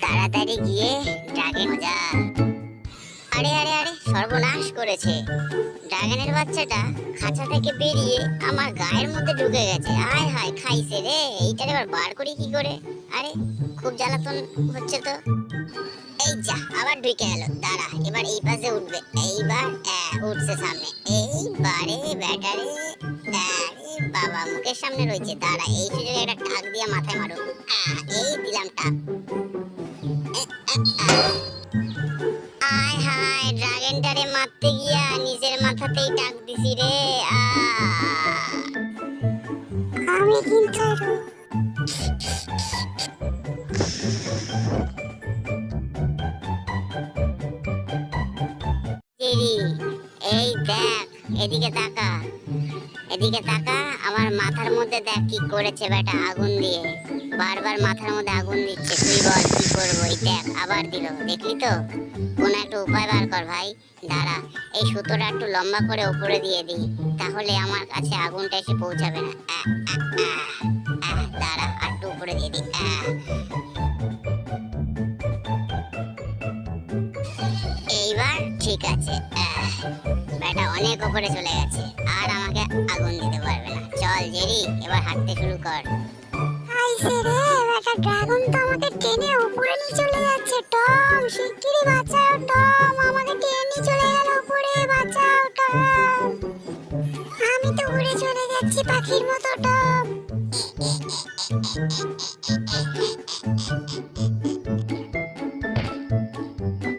তাড়াতাড়ি গিয়ে ড্রাগন মজা। আরে আরে আরে, সর্বনাশ করেছে। ড্রাগনের বাচ্চাটা খাঁচা থেকে বেরিয়ে আমার গায়ের মধ্যে ঢুকে গেছে। আয় হায়, খাইছে রে। এইটার এবার বার করি কি করে? আরে, খুব জ্বালাতন হচ্ছে তো। এই যা, আবার ঢুকে গেল। দাঁড়া, এবার এই পাশে উঠবে। এইবার উঠছে সামনে। এইবারে ব্যাটারে, আরে বাবা, মুখের সামনে রয়েছে। দাঁড়া, এই সুযোগে একটা টাক দিয়ে মাথায় মারো। এই দিলাম টাক। আয় হায়, ড্রাগনটারে মারতে গিয়া নিজের মাথাতেই টাক দিছি রে। আমি কিন্তু জেরি, এই দেখ, এদিকে তাকা, এদিকে তাকা। আমার মাথার মধ্যে দেখ কি করেছে বেটা, আগুন দিয়ে। বারবার মাথার মধ্যে আগুন দিচ্ছে। তুই বল কি করবো? এই দেখ, আবার দিল। দেখলি তো? কোন একটা উপায় বার কর ভাই। দাঁড়া, এই সুতোটা একটু লম্বা করে উপরে দিয়ে দিই, তাহলে আমার কাছে আগুনটা এসে পৌঁছাবে না। দাঁড়া, আর একটু উপরে দিয়ে দিই। এইবার ঠিক আছে। ব্যাটা অনেক উপরে চলে গেছে, আর আমাকে আগুন দিতে পারবে না। চল জেরি, এবার হাঁটতে শুরু কর। আইছে রে, একটা ড্রাগন তো আমাকে টেনে উপরে নিয়ে চলে যাচ্ছে। টম, শিগগিরই বাঁচাও টম, আমাকে টেনে নিয়ে চলে গেল উপরে। বাঁচাও টম। আমি তো উড়ে চলে যাচ্ছি পাখির মতো।